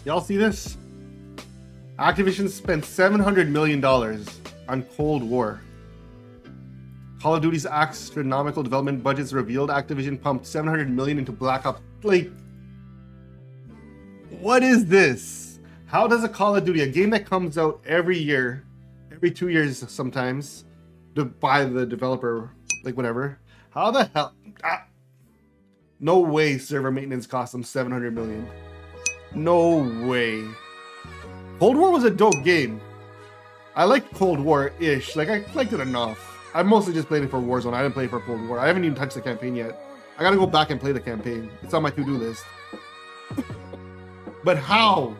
Y'all see this? Activision spent $700 million on Cold War. Call of Duty's astronomical development budgets revealed Activision pumped $700 million into Black Ops. Like, what is this? How does a Call of Duty, a game that comes out every year, every 2 years sometimes, by the developer, like whatever, how the hell? No way server maintenance cost them $700 million. No way. Cold War was a dope game. I liked Cold War-ish. Like, I liked it enough. I mostly just played it for Warzone. I didn't play it for Cold War. I haven't even touched the campaign yet. I gotta go back and play the campaign. It's on my to-do list. But how?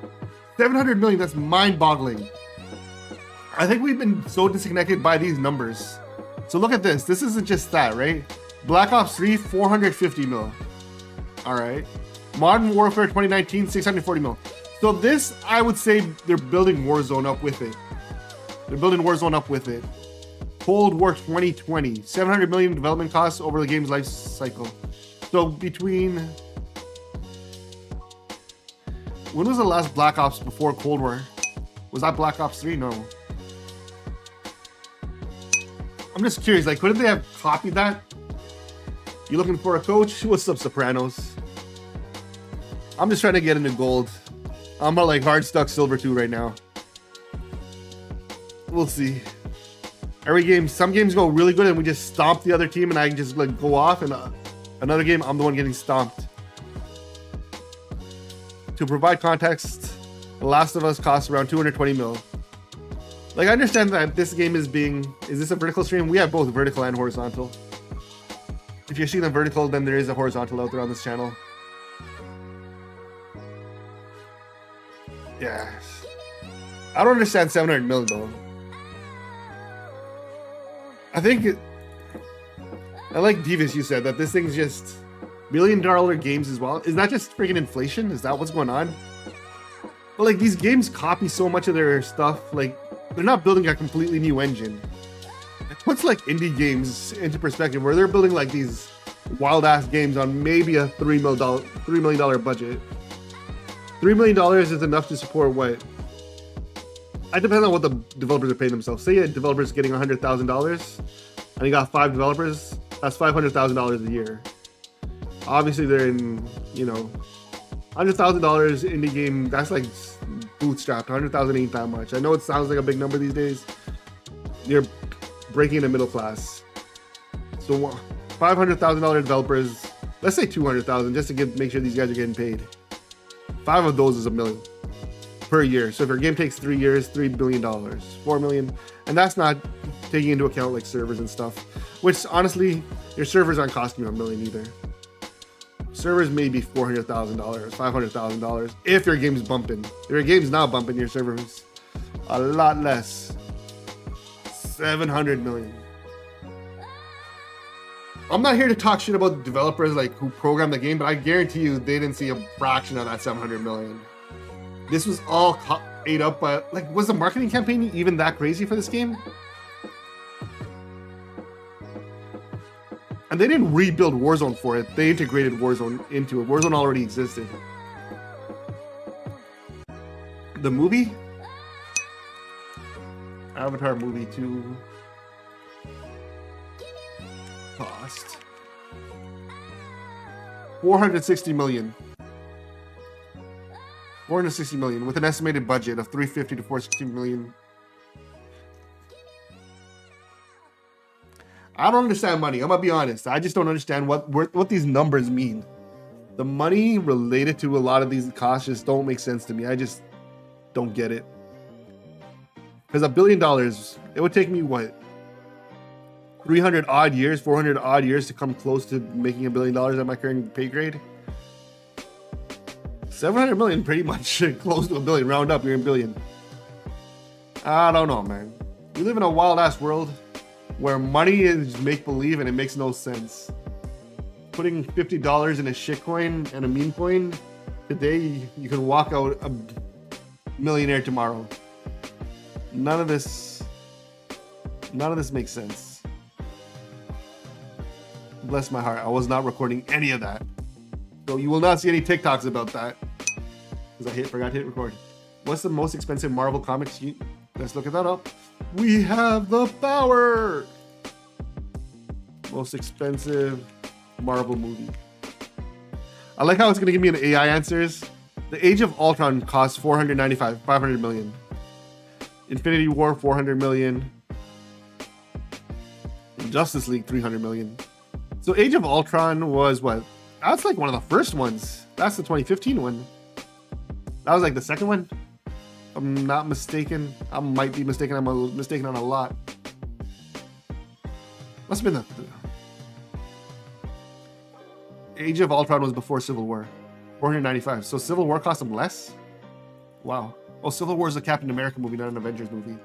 700 million, that's mind-boggling. I think we've been so disconnected by these numbers. So look at this. This isn't just that, right? Black Ops 3, 450 mil. All right. Modern Warfare 2019, 640 mil. So this, I would say they're building Warzone up with it. They're building Warzone up with it. Cold War 2020, 700 million development costs over the game's life cycle. So between... When was the last Black Ops before Cold War? Was that Black Ops 3? No. I'm just curious, like, couldn't they have copied that? You looking for a coach? What's up, Sopranos? I'm just trying to get into gold. I'm like hard stuck silver 2 right now. We'll see. Every game, some games go really good and we just stomp the other team and I can just like go off, and another game, I'm the one getting stomped. To provide context, The Last of Us costs around 220 mil. Like, I understand that this game is this a vertical stream? We have both vertical and horizontal. If you're seeing the vertical, then there is a horizontal out there on this channel. Yeah. I don't understand 700 mil though. I think I like Divas, you said that this thing's just $1 billion games as well. Is that just freaking inflation? Is that what's going on? Well, like, these games copy so much of their stuff. Like, they're not building a completely new engine. It puts like indie games into perspective, where they're building like these wild ass games on maybe a $3 million budget. $3 million is enough to support what? It depends on what the developers are paying themselves. Say a developer's getting $100,000 and you got 5 developers, that's $500,000 a year. Obviously they're in, you know, $100,000 indie game, that's like bootstrapped. 100,000 ain't that much. I know it sounds like a big number these days. You're breaking the middle class. So $500,000 developers, let's say 200,000 just to make sure these guys are getting paid. 5 of those is $1 million per year. So if your game takes 3 years, $3 billion, $4 million, and that's not taking into account like servers and stuff, which honestly, your servers aren't costing you $1 million either. Servers may be $400,000, $500,000 if your game's bumping. If your game's not bumping, your servers a lot less. 700 million. I'm not here to talk shit about the developers like who programmed the game, but I guarantee you they didn't see a fraction of that 700 million. This was all ate up by, like, was the marketing campaign even that crazy for this game? And they didn't rebuild Warzone for it. They integrated Warzone into it. Warzone already existed. The movie? Avatar movie 2. Cost 460 million. 460 million with an estimated budget of 350 to 460 million. I don't understand money. I'm gonna be honest. I just don't understand what these numbers mean. The money related to a lot of these costs just don't make sense to me. I just don't get it. Because $1 billion, it would take me what? 300 odd years, 400 odd years to come close to making $1 billion at my current pay grade. 700 million, pretty much close to $1 billion. Round up, you're in billion. I don't know, man. We live in a wild ass world where money is make-believe and it makes no sense. Putting $50 in a shitcoin and a meme coin, today you can walk out a millionaire tomorrow. None of this makes sense. Bless my heart, I was not recording any of that. So you will not see any TikToks about that. Because I forgot to hit record. What's the most expensive Marvel comics? Let's look at that up. We have the power. Most expensive Marvel movie. I like how it's gonna give me an AI answers. The Age of Ultron costs 500 million. Infinity War 400 million. Justice League 300 million. So Age of Ultron was what? That's like one of the first ones. That's the 2015 one. That was like the second one. If I'm not mistaken. I might be mistaken. I'm mistaken on a lot. Must have been the Age of Ultron was before Civil War. 495. So Civil War cost them less? Wow. Oh, Civil War is a Captain America movie, not an Avengers movie.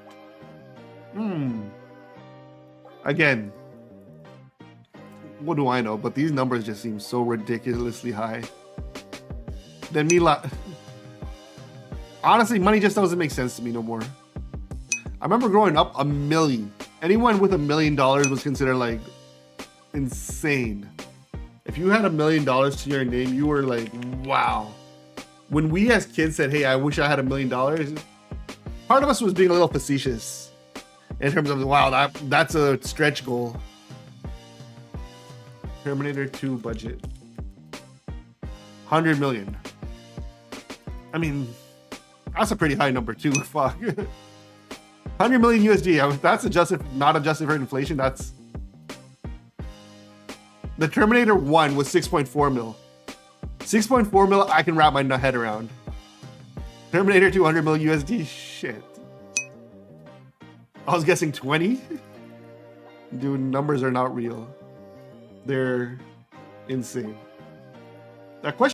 Again, what do I know? But these numbers just seem so ridiculously high. Then honestly, money just doesn't make sense to me no more. I remember growing up, $1 million. Anyone with $1 million was considered like insane. If you had $1 million to your name, you were like, wow. When we as kids said, hey, I wish I had $1 million, part of us was being a little facetious in terms of, wow, that's a stretch goal. Terminator 2 budget. 100 million. I mean, that's a pretty high number too, fuck. 100 million USD, that's not adjusted for inflation, that's... The Terminator 1 was 6.4 mil. 6.4 mil, I can wrap my head around. Terminator 200 mil USD, shit. I was guessing 20? Dude, numbers are not real. They're insane. That question